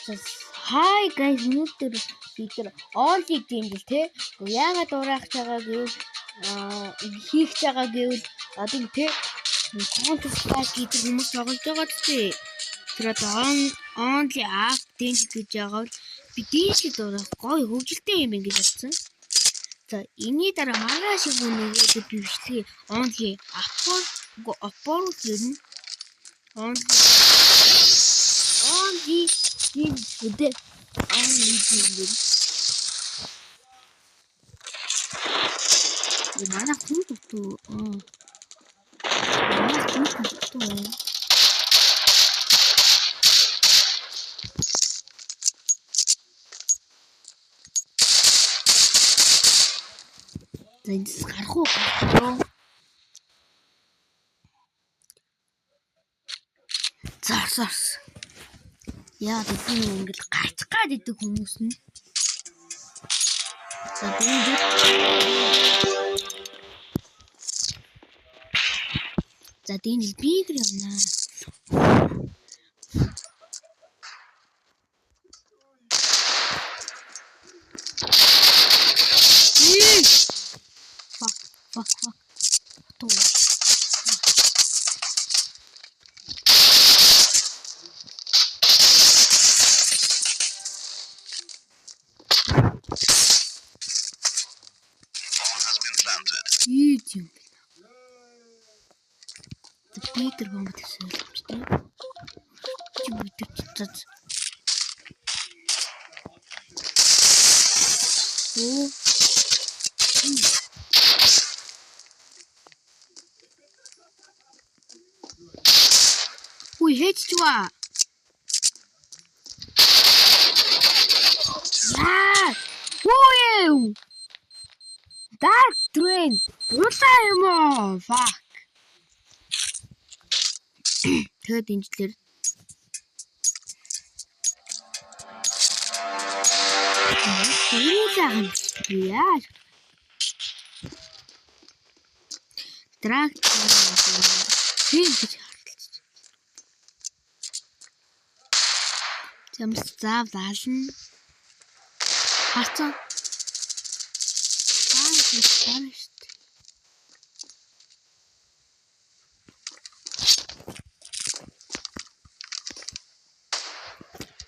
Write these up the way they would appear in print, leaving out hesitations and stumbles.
Hi guys, өнөөдөр бид нар онлиг геймдэл те яагаад дураах байгаа гэвэл хийх байгаа гэвэл одоо те Counter Strike гэдэг хүмүүс тоглож байгаа тий. Тэр одоо онли ап дэнж гэж байгаа бол би дэнж дураах гоё хөгжилтэй юм ингэж бодсон. За энэний дараа маргааш өгнөгээд би бичлэгээ онли аппор гэнэ. Only the mana tudo tu Зар. Яа тийм ингэж гацгаад идэг хүмүүс нь. За тийм биг юмна. Fuck. YouTube. The Peter bomb is we hate you. Yeah. Woo! Dark Train. Fuck. Third inch. Yeah. Drag. Замсцав даална. Харцаа.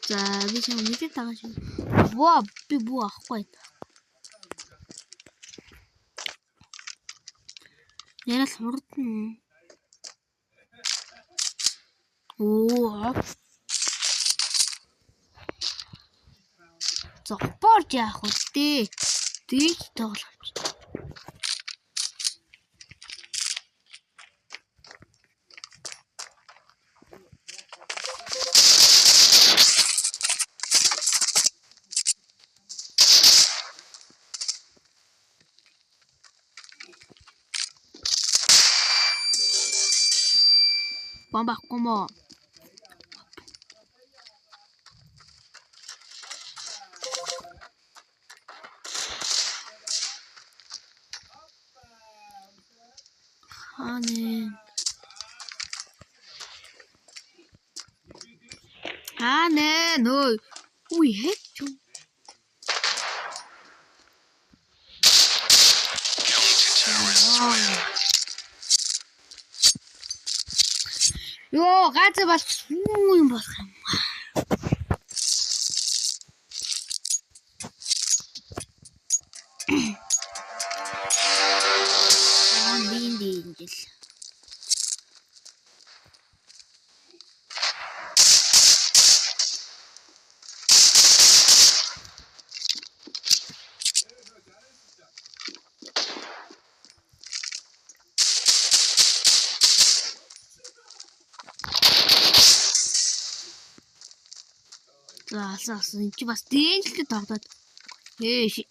За би ч мэдээд байгаа шүү. Воо би буу ахгүй. Ярал хурдна. Оо. Зогпорж яах вэ? Дийж тоглож. Bomba como Ane no we hate you. Yo, gato was muy baja. Заасан чи бас дэнжлээ тоглоод. Ээ.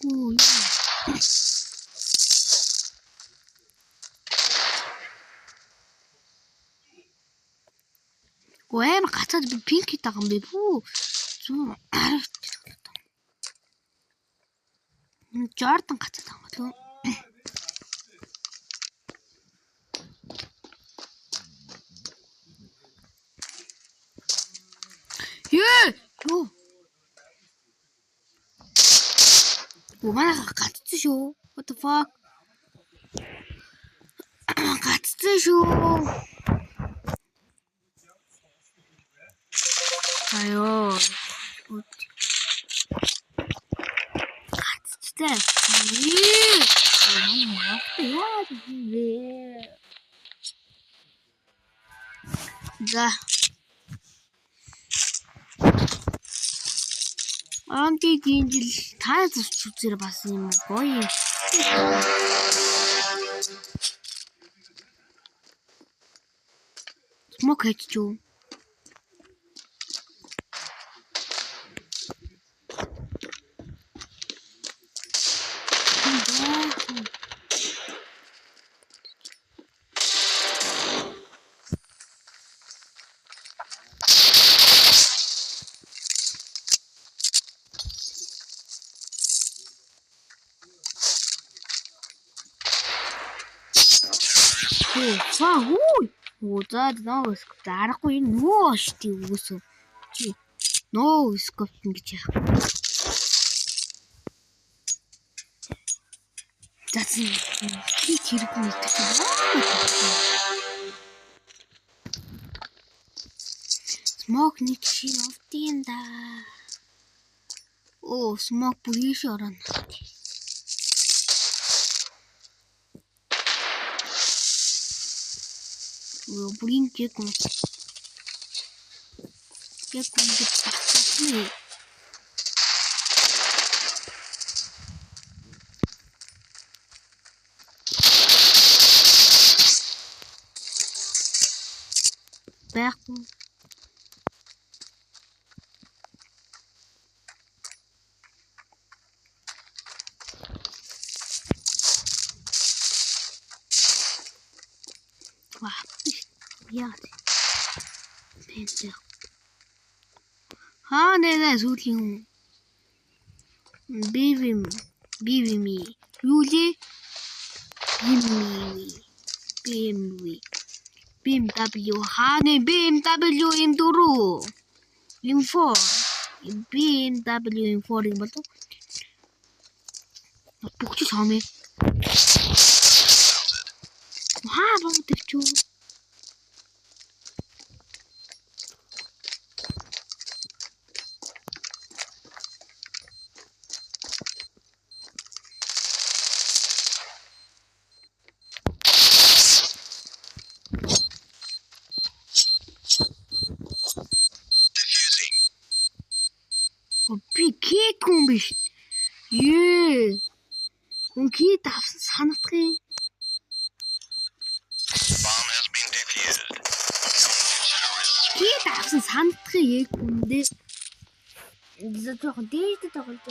Ой. Гоэм гацаад би пинк хийдэг юм бэ бүү. Зүүн арав. Jordan гацаад байгаа юм болов. Юу? Манай гацсан шүү. What the fuck? Гацсан шүү. Аяа. Гацчихсан. За. Антигийн жил та зүсч үзэр бас юм гоё. Смок хийчихв. За нөө скоп зарахгүй нөө штий үгүйсэн. Чи нөө скоп ингэж яах. Зацсан. Чи хэрэг мэдчихсэн. Смок нэг чи явдیں۔ Да. Оо, смок бүрийш орно. Блин, как он бесполезный. Байхгүй. Яа. Пенсэ. Nee, сүүлийн BVM. Юу лээ? BMW. Nee, BMW M4. M4. BMW M4 юм болов? Бүгд чамээ. Бод өвчүү. Би кек юм биш. Хүн кек авсан санагдах юм. Кек авсан санагдах юм хүндээ. Зөвхөн дээд тоглолт.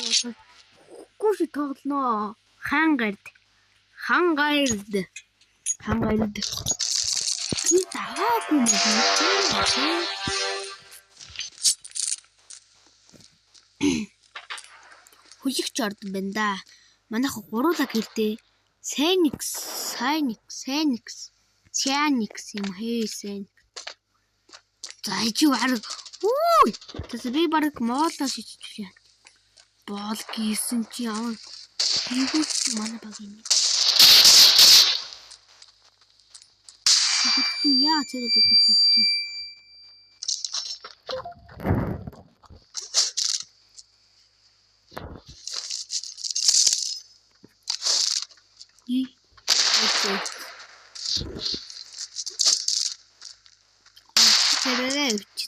Гүш тоглоно. Хангард. Кек аваагүй юм. Хүлэгч ордон байна да. Манайх гуруула гэрдээ Сайникс юм сайн. За чи баг. Тэс би баг моолоо шийдчихвээ. Боол гисэн чи яа. Хийгүүч манай баг юм. Яа зэрэг хүлэгч нь.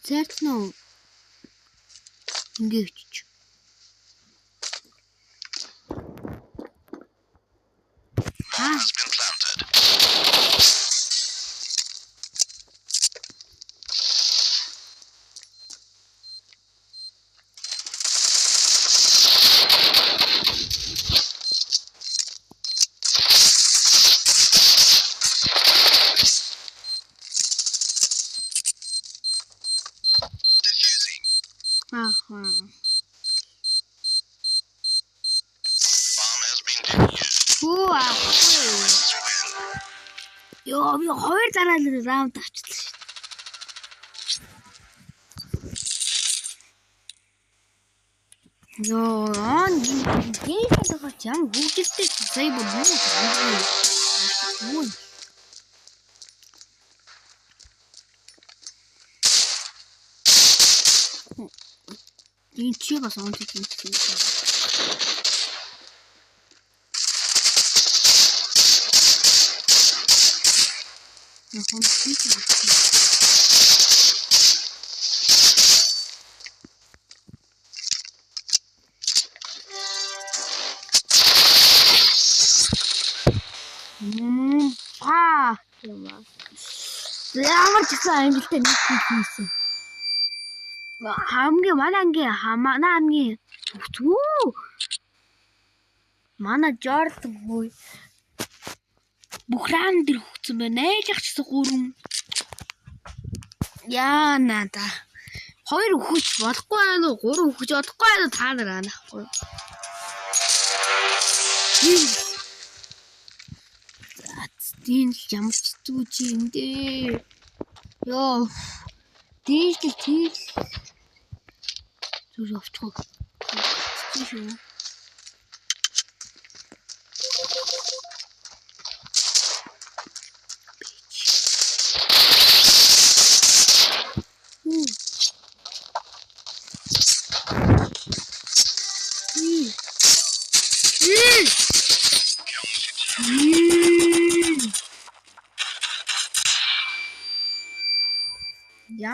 Цэртнөө ингэж Ёо, би хоёр дараалал раунд авчихлаа шүү. Ёо, тийм байгаа ч ямар хөвгөлтэй сая бүр юу. Энэ чи бас онц юм. Ямар ч гэсэн амжилттай нэг хийсэн. Хамгийн манай хамгийн манай Jordan хөөе. Бүхран дэр хөгцсөн байна. Найж ах чсэн 3. Яа нада. 2 өгч болохгүй байна уу? 3 өгч бодохгүй байна уу та нар анахгүй. Дин ямар ч зүг юм дээ. Ёо. Дийтэл тийм зүг авчихгүй. Тийм.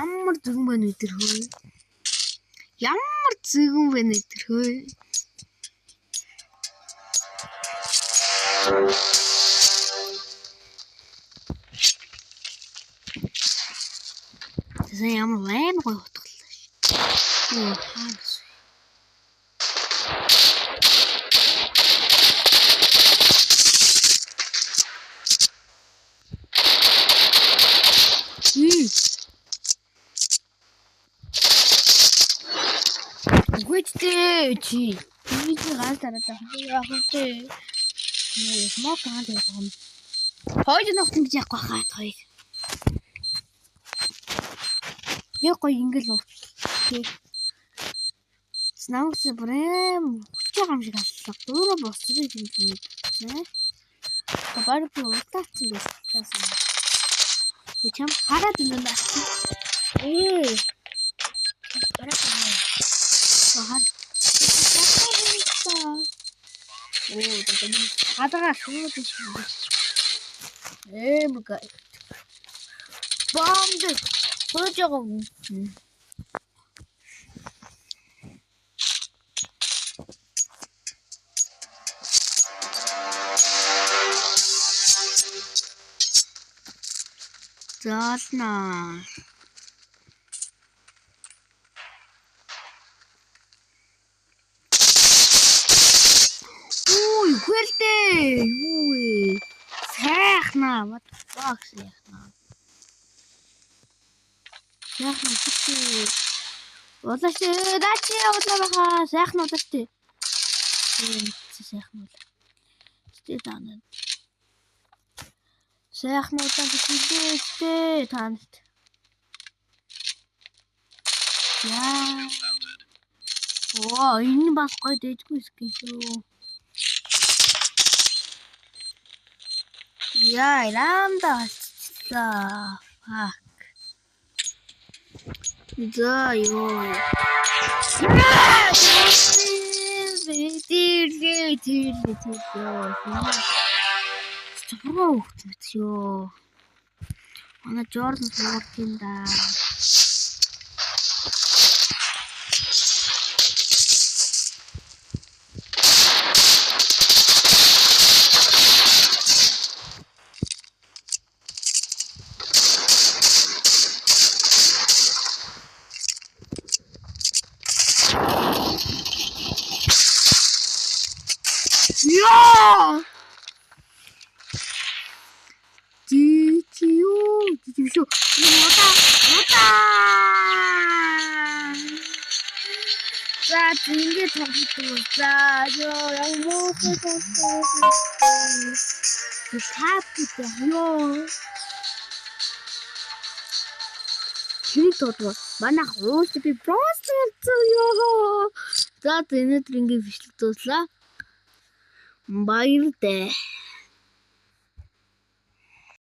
Ямар зүгэн байна вэ тэр хөө? Ямар зүгэн байна тэр хөө? Тэсэн ямар вайн гой утгалаа ш. Оо хаас. Үгүйтэй чи. Миний гал дараад яах вэ? Моо гал юм. Хойд ногт ингэж яахгүй хаа той. Яг гоё ингээл уу. Снамс брэм хүч юм шиг аллаа. Өөрөө босцоо юм чинь. Баар бүр утаацсан байсан. Үчам хараад юм байна. Хаад. Оо, тэнд хадгаа шууд шүү. Мга. Бомб. Хөөжөө. Заална. Хөлтэй. Юу вэ? Сайхна. What the fuck сайхна. Сайхна чи. Удаач дачи удаагаа сайхна удаач. Сайхна. Стедан. Сайхна удаач хийдээ тант. Яа. Оо, энэ бас гоё дэжгүй скин шүү. Яа, ранда болчихлоо. Fuck. За ёо. Ёо. Манай Jordan сууртын да. Ёо! Дичио. Мота. За ингэ тоглохгүй. За яг моохоо тоглохгүй. Таптай ёо. Чи тодвол манайх уус би просто ёо. За өнөөдөр ингээ бичлэг дууслаа. Баяр дээ.